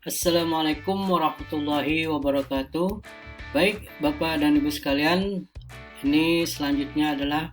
Assalamualaikum warahmatullahi wabarakatuh. Baik, Bapak dan Ibu sekalian, ini selanjutnya adalah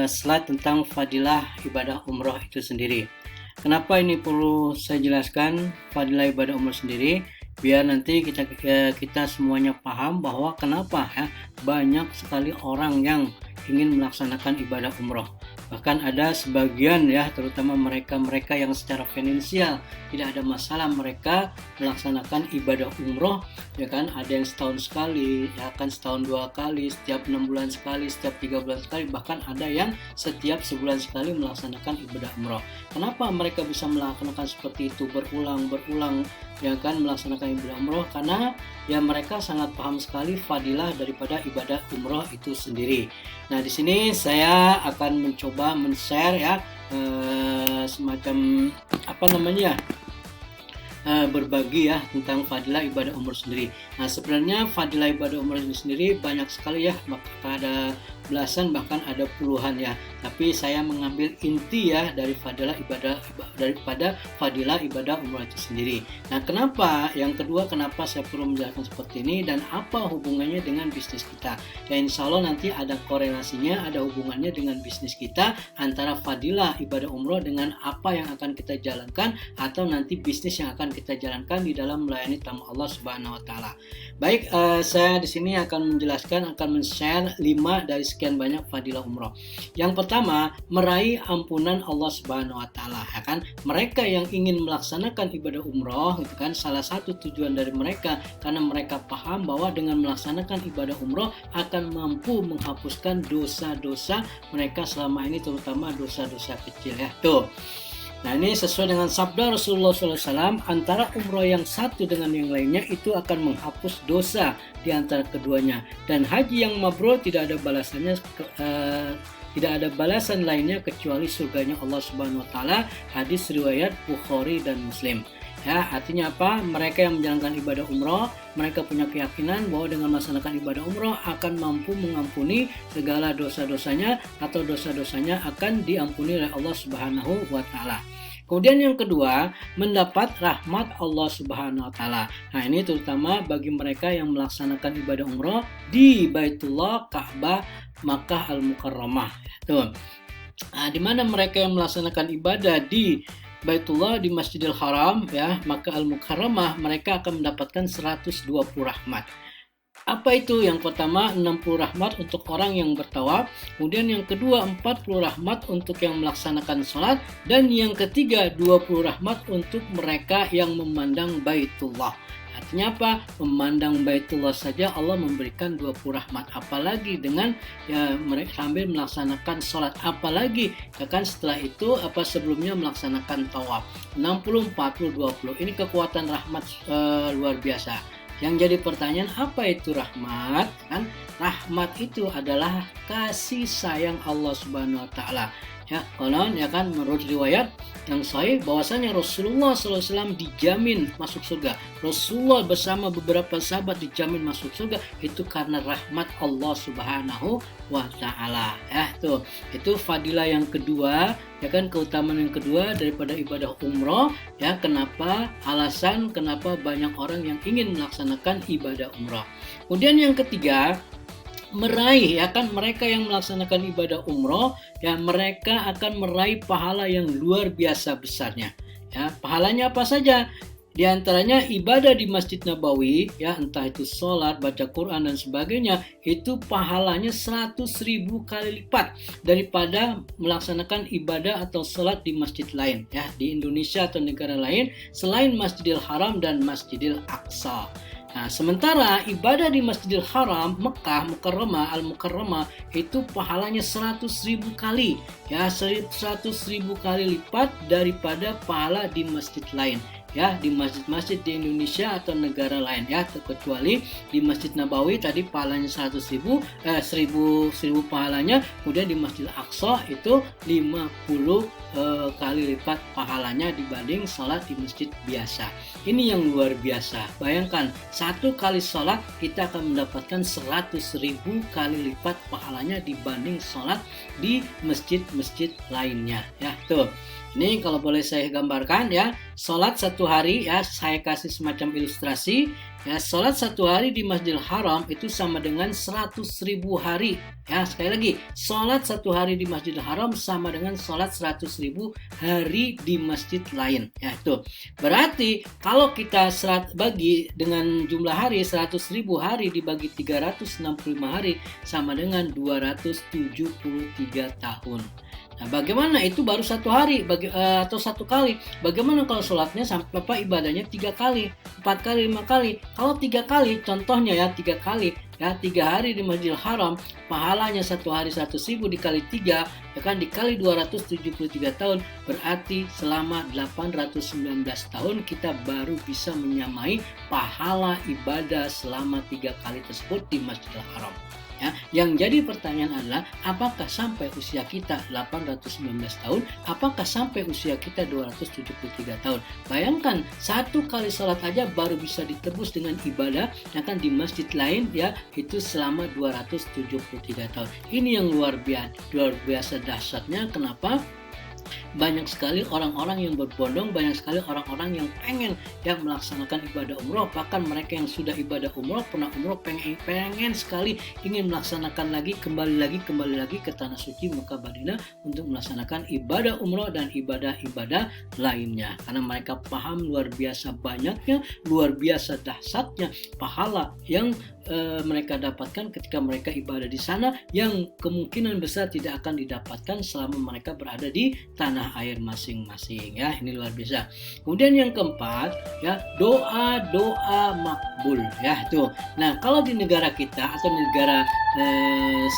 slide tentang fadilah ibadah umroh itu sendiri. Kenapa ini perlu saya jelaskan fadilah ibadah umroh sendiri? Biar nanti kita semuanya paham bahwa kenapa ya banyak sekali orang yang ingin melaksanakan ibadah umroh. Bahkan ada sebagian ya, terutama mereka-mereka yang secara finansial tidak ada masalah, mereka melaksanakan ibadah umroh, ya kan, ada yang setahun sekali, ya kan, setahun 2 kali, setiap 6 bulan sekali, setiap 3 bulan sekali, bahkan ada yang setiap sebulan sekali melaksanakan ibadah umroh. Kenapa mereka bisa melaksanakan seperti itu berulang-berulang, ya kan, melaksanakan ibadah umroh? Karena ya mereka sangat paham sekali fadilah daripada ibadah umroh itu sendiri. Nah, di sini saya akan mencoba men-share ya semacam berbagi ya tentang fadilah ibadah umroh sendiri. Nah, sebenarnya fadilah ibadah umroh ini sendiri banyak sekali ya, maka ada belasan bahkan ada puluhan ya. Tapi saya mengambil inti ya dari daripada fadilah ibadah umroh itu sendiri. Nah, kenapa? Yang kedua, kenapa saya perlu menjelaskan seperti ini dan apa hubungannya dengan bisnis kita? Ya, insya Allah nanti ada korelasinya, ada hubungannya dengan bisnis kita, antara fadilah ibadah umroh dengan apa yang akan kita jalankan atau nanti bisnis yang akan kita jalankan di dalam melayani tamu Allah Subhanahu wa taala. Baik, saya di sini akan menjelaskan, akan men-share 5 dari sekian banyak fadilah umroh. Yang pertama, meraih ampunan Allah Subhanahu wa taala, ya kan? Mereka yang ingin melaksanakan ibadah umroh, itu kan salah satu tujuan dari mereka, karena mereka paham bahwa dengan melaksanakan ibadah umroh akan mampu menghapuskan dosa-dosa mereka selama ini, terutama dosa-dosa kecil ya. Tuh. Nah, ini sesuai dengan sabda Rasulullah SAW, antara umroh yang satu dengan yang lainnya itu akan menghapus dosa di antara keduanya. Dan haji yang mabrur tidak ada balasan lainnya kecuali surganya Allah Subhanahu wa taala. Hadis riwayat Bukhari dan Muslim. Ya, artinya apa? Mereka yang menjalankan ibadah umroh, mereka punya keyakinan bahwa dengan melaksanakan ibadah umroh akan mampu mengampuni segala dosa-dosanya, atau dosa-dosanya akan diampuni oleh Allah Subhanahu wa taala. Kemudian yang kedua, mendapat rahmat Allah Subhanahu wa taala. Nah, ini terutama bagi mereka yang melaksanakan ibadah umroh di Baitullah, Ka'bah, Makkah Al-Mukarramah. Tuh. Nah, di mana mereka yang melaksanakan ibadah di Baitullah, di Masjidil Haram ya, Makkah Al-Mukarramah, mereka akan mendapatkan 120 rahmat. Apa itu? Yang pertama 60 rahmat untuk orang yang bertawaf, kemudian yang kedua 40 rahmat untuk yang melaksanakan sholat, dan yang ketiga 20 rahmat untuk mereka yang memandang Baitullah. Artinya apa? Memandang Baitullah saja Allah memberikan 20 rahmat, apalagi dengan ya mereka sambil melaksanakan sholat, apalagi ya kan setelah itu sebelumnya melaksanakan tawaf. 60, 40, 20 ini kekuatan rahmat luar biasa. Yang jadi pertanyaan, apa itu rahmat? Kan rahmat itu adalah kasih sayang Allah Subhanahu wa taala. Ya, konon ya kan menurut riwayat yang sahih bahwasanya Rasulullah SAW dijamin masuk surga. Rasulullah bersama beberapa sahabat dijamin masuk surga itu karena rahmat Allah Subhanahu wa taala. Ya, tuh. Itu fadilah yang kedua, ya kan, keutamaan yang kedua daripada ibadah umroh. Ya, kenapa? Alasan kenapa banyak orang yang ingin melaksanakan ibadah umroh. Kemudian yang ketiga, meraih, ya kan, mereka yang melaksanakan ibadah umroh ya mereka akan meraih pahala yang luar biasa besarnya. Ya, pahalanya apa saja? Di antaranya ibadah di Masjid Nabawi, ya entah itu sholat, baca Quran dan sebagainya, itu pahalanya 100.000 kali lipat daripada melaksanakan ibadah atau sholat di masjid lain ya di Indonesia atau negara lain selain Masjidil Haram dan Masjidil Aqsa. Nah, sementara ibadah di Masjidil Haram, Mekah, Mukarramah, Al-Mukarramah itu pahalanya 100.000 kali, ya 100.000 kali lipat daripada pahala di masjid lain. Ya, di masjid-masjid di Indonesia atau negara lain ya, terkecuali di Masjid Nabawi tadi pahalanya 100.000 pahalanya, kemudian di Masjid Aqsa itu 50 kali lipat pahalanya dibanding sholat di masjid biasa. Ini yang luar biasa. Bayangkan, satu kali sholat kita akan mendapatkan 100.000 kali lipat pahalanya dibanding sholat di masjid-masjid lainnya ya. Tuh. Ini kalau boleh saya gambarkan ya, sholat satu hari ya, saya kasih semacam ilustrasi ya, sholat satu hari di Masjidil Haram itu sama dengan 100.000 hari ya. Sekali lagi, sholat satu hari di Masjidil Haram sama dengan sholat 100.000 hari di masjid lain ya. Itu berarti kalau kita bagi dengan jumlah hari 100.000 hari dibagi 365 hari sama dengan 273 tahun. Nah, bagaimana itu baru satu hari atau satu kali? Bagaimana kalau sholatnya sampai ibadahnya 3 kali, 4 kali, 5 kali? Kalau 3 kali, contohnya ya 3 kali, ya 3 hari di Masjidil Haram, pahalanya satu hari 100.000 dikali 3, ya kan dikali 273 tahun, berarti selama 819 tahun kita baru bisa menyamai pahala ibadah selama 3 kali tersebut di Masjidil Haram. Ya, yang jadi pertanyaan adalah apakah sampai usia kita 819 tahun, apakah sampai usia kita 273 tahun. Bayangkan satu kali sholat aja baru bisa ditebus dengan ibadah yang kan di masjid lain ya, itu selama 273 tahun. Ini yang luar biasa dahsyatnya. Kenapa? Banyak sekali orang-orang yang berbondong, banyak sekali orang-orang yang pengen melaksanakan ibadah umroh. Bahkan mereka yang sudah ibadah umroh, pernah umroh, pengen sekali ingin melaksanakan lagi, kembali lagi ke tanah suci Mekah Madinah untuk melaksanakan ibadah umroh dan ibadah-ibadah lainnya. Karena mereka paham luar biasa banyaknya, luar biasa dahsyatnya pahala yang mereka dapatkan ketika mereka ibadah di sana, yang kemungkinan besar tidak akan didapatkan selama mereka berada di tanah air masing-masing ya. Ini luar biasa. Kemudian yang keempat ya, doa makbul ya tuh. Nah, kalau di negara kita atau negara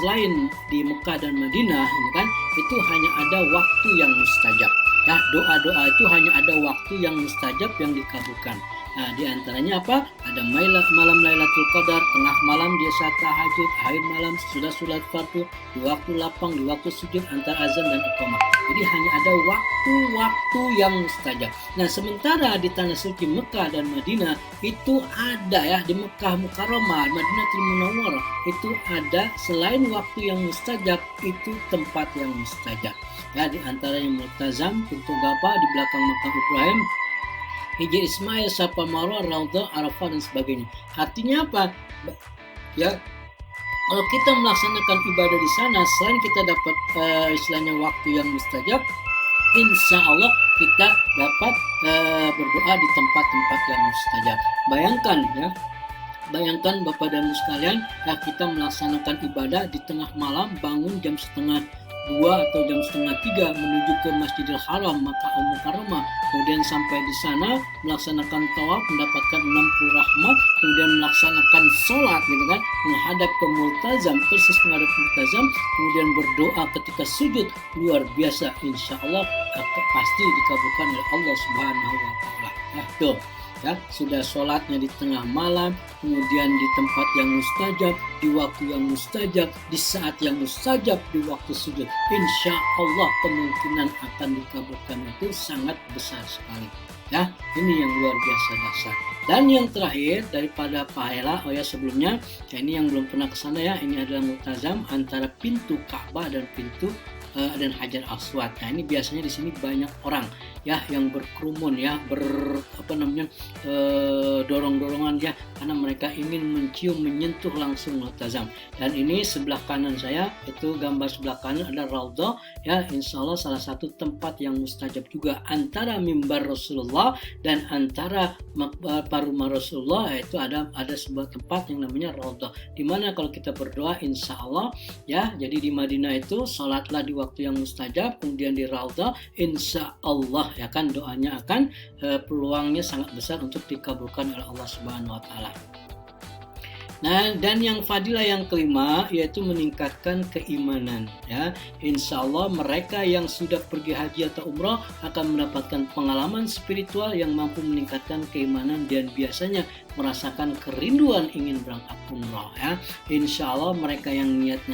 selain di Mekah dan Madinah ini kan, itu hanya ada waktu yang mustajab ya. Doa-doa itu hanya ada waktu yang mustajab yang dikabulkan. Nah, di antaranya apa? Ada malam Lailatul Qadar, tengah malam dia saat tahajud, akhir malam sudah sholat fardu, di waktu lapang, di waktu sujud antara azan dan iqamah. Jadi hanya ada waktu-waktu yang mustajab. Nah, sementara di tanah suci Mekah dan Madinah itu ada ya, di Mekah Mukarramah, Madinatul Munawwarah itu ada selain waktu yang mustajab, itu tempat yang mustajab. Ya, di antaranya Multazam, pintu Gapa di belakang makam Ibrahim, Hijr Ismail, Safa Marwah, Raudhah, Arafah dan sebagainya. Artinya apa? Ya, kalau kita melaksanakan ibadah di sana, selain kita dapat istilahnya waktu yang mustajab, insya Allah kita dapat berdoa di tempat-tempat yang mustajab. Bayangkan Bapak dan Ibu sekalian, ya kita melaksanakan ibadah di tengah malam, bangun jam 1:30 atau jam 2:30 menuju ke Masjidil Haram, Makkah Al-Mukarramah, kemudian sampai di sana melaksanakan tawaf, mendapatkan 60 rahmat, kemudian melaksanakan sholat gitu kan, menghadap ke Multazam, persis menghadap Multazam, kemudian berdoa ketika sujud, luar biasa, insya Allah pasti dikabulkan oleh Allah Subhanahu wa Ta'ala. Nah, tuh. Ya, sudah sholatnya di tengah malam, kemudian di tempat yang mustajab, di waktu yang mustajab, di saat yang mustajab, di waktu sujud. Insya Allah kemungkinan akan dikabulkan itu sangat besar sekali. Ya, ini yang luar biasa dahsyat. Dan yang terakhir daripada pahala, sebelumnya, ya ini yang belum pernah ke sana ya, ini adalah Multazam antara pintu Ka'bah dan pintu dan Hajar Aswad. Nah, ini biasanya di sini banyak orang ya yang berkerumun ya, dorong-dorongan ya, karena mereka ingin menyentuh langsung Multazam. Dan ini sebelah kanan saya, itu gambar sebelah kanan ada Raudhah ya, insya Allah salah satu tempat yang mustajab juga antara mimbar Rasulullah dan antara rumah Rasulullah, yaitu ada sebuah tempat yang namanya Raudhah, di mana kalau kita berdoa insya Allah ya, jadi di Madinah itu sholatlah di waktu yang mustajab, kemudian di Raudhah insya Allah ya kan doanya akan peluangnya sangat besar untuk dikabulkan oleh Allah Subhanahu wa Ta'ala. Nah, dan yang fadilah yang kelima yaitu meningkatkan keimanan ya. Insya Allah mereka yang sudah pergi haji atau umrah akan mendapatkan pengalaman spiritual yang mampu meningkatkan keimanan dan biasanya merasakan kerinduan ingin berangkat umrah ya. Insya Allah mereka yang niat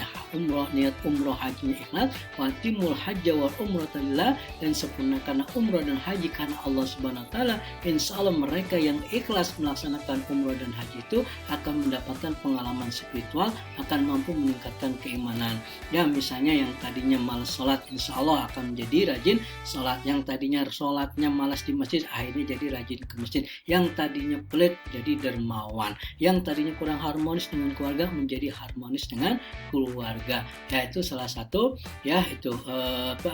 umrah hajinya ikhlas, watimul hajja wal umrata lillah, dan sempurnakan umrah dan haji karena Allah Subhanahu wa Ta'ala. Insya Allah mereka yang ikhlas melaksanakan umrah dan haji itu akan mendapatkan mendapatkan pengalaman spiritual, akan mampu meningkatkan keimanan. Ya, misalnya yang tadinya malas sholat, insya Allah akan menjadi rajin sholat. Yang tadinya sholatnya malas di masjid, akhirnya jadi rajin ke masjid. Yang tadinya pelit jadi dermawan. Yang tadinya kurang harmonis dengan keluarga menjadi harmonis dengan keluarga. Ya, itu salah satu ya itu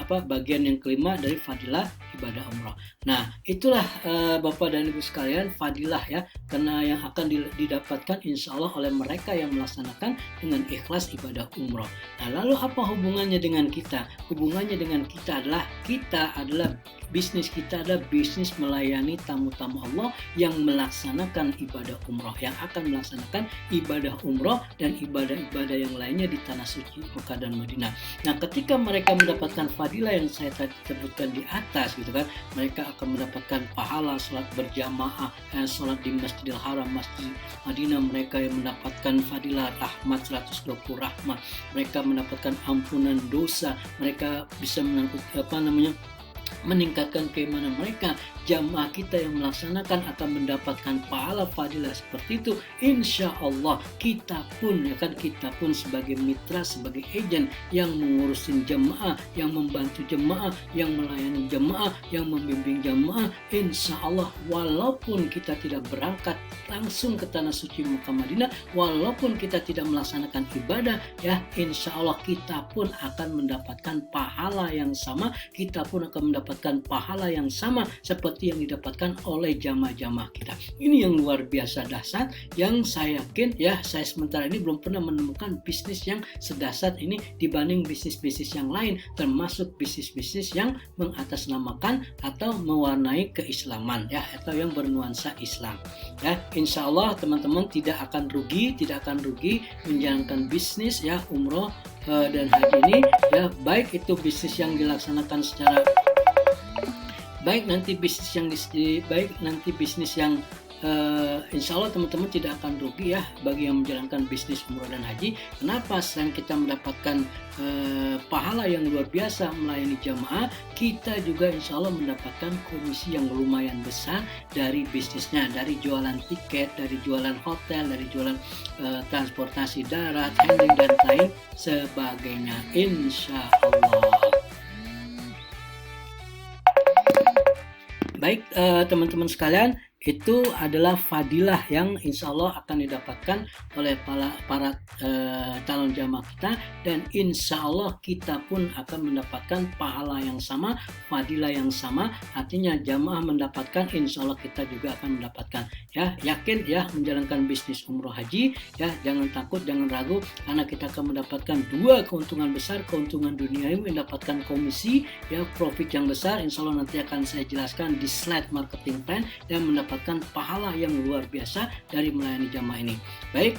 bagian yang kelima dari fadilah ibadah umrah. Nah, itulah Bapak dan Ibu sekalian fadilah ya, karena yang akan didapatkan insya Allah oleh mereka yang melaksanakan dengan ikhlas ibadah umrah. Nah, lalu apa hubungannya dengan kita? Hubungannya dengan kita adalah bisnis kita adalah bisnis melayani tamu-tamu Allah yang melaksanakan ibadah umrah, yang akan melaksanakan ibadah umrah dan ibadah-ibadah yang lainnya di tanah suci Mekah dan Madinah. Nah, ketika mereka mendapatkan fadilah yang saya tadi sebutkan di atas gitu kan, mereka akan mendapatkan pahala sholat berjamaah, sholat di Masjidil Haram, Masjid Madinah, mereka yang mendapatkan fadilah rahmat 120 rahmat, mereka mendapatkan ampunan dosa, mereka bisa meningkatkan keimanan mereka. Jamaah kita yang melaksanakan akan mendapatkan pahala fadilah seperti itu. Insya Allah kita pun sebagai mitra, sebagai agen yang mengurusin jamaah, yang membantu jamaah, yang melayani jamaah, yang membimbing jamaah, insya Allah walaupun kita tidak berangkat langsung ke tanah suci Mekah Madinah, walaupun kita tidak melaksanakan ibadah ya, insya Allah kita pun akan mendapatkan pahala yang sama, kita pun akan mendapatkan pahala yang sama seperti yang didapatkan oleh jamaah-jamaah kita. Ini yang luar biasa dahsyat, yang saya yakin ya, saya sementara ini belum pernah menemukan bisnis yang sedahsyat ini dibanding bisnis-bisnis yang lain, termasuk bisnis-bisnis yang mengatasnamakan atau mewarnai keislaman ya, atau yang bernuansa Islam ya. Insya Allah teman-teman tidak akan rugi menjalankan bisnis ya umroh dan haji ini ya, baik itu bisnis yang dilaksanakan secara baik nanti bisnis yang insya Allah teman-teman tidak akan rugi ya bagi yang menjalankan bisnis umroh dan haji. Kenapa? Selain kita mendapatkan pahala yang luar biasa melayani jamaah, kita juga insya Allah mendapatkan komisi yang lumayan besar dari bisnisnya, dari jualan tiket, dari jualan hotel, dari jualan transportasi darat, handling dan lain sebagainya, insya Allah. Baik teman-teman sekalian, itu adalah fadilah yang insya Allah akan didapatkan oleh para calon jamaah kita, dan insya Allah kita pun akan mendapatkan pahala yang sama, fadilah yang sama. Artinya jamaah mendapatkan, insya Allah kita juga akan mendapatkan ya. Yakin ya menjalankan bisnis umroh haji ya, jangan takut, jangan ragu, karena kita akan mendapatkan dua keuntungan besar, keuntungan duniawi, mendapatkan komisi ya, profit yang besar. Insya Allah nanti akan saya jelaskan di slide marketing plan, dan mendapatkan pahala yang luar biasa dari melayani jamaah ini. Baik,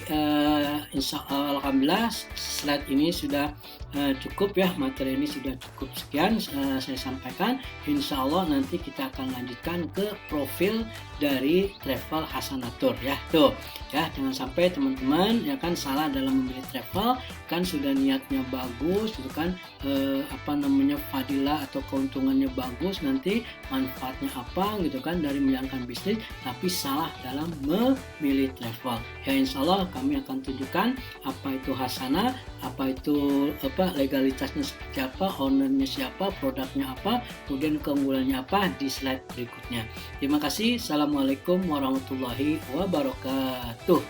alhamdulillah slide ini sudah cukup ya, materi ini sudah cukup sekian saya sampaikan. Insya Allah nanti kita akan lanjutkan ke profil dari travel Hasanatur ya. Tuh ya, jangan sampai teman-teman ya kan salah dalam memilih travel, kan sudah niatnya bagus gitu kan, fadilah atau keuntungannya bagus, nanti manfaatnya apa gitu kan dari menjalankan bisnis, tapi salah dalam memilih travel ya. Insya Allah kami akan tunjukkan apa itu hasanah, apa itu legalitasnya seperti apa, ownernya siapa, produknya apa, kemudian keunggulannya apa di slide berikutnya. Terima kasih. Assalamualaikum warahmatullahi wabarakatuh.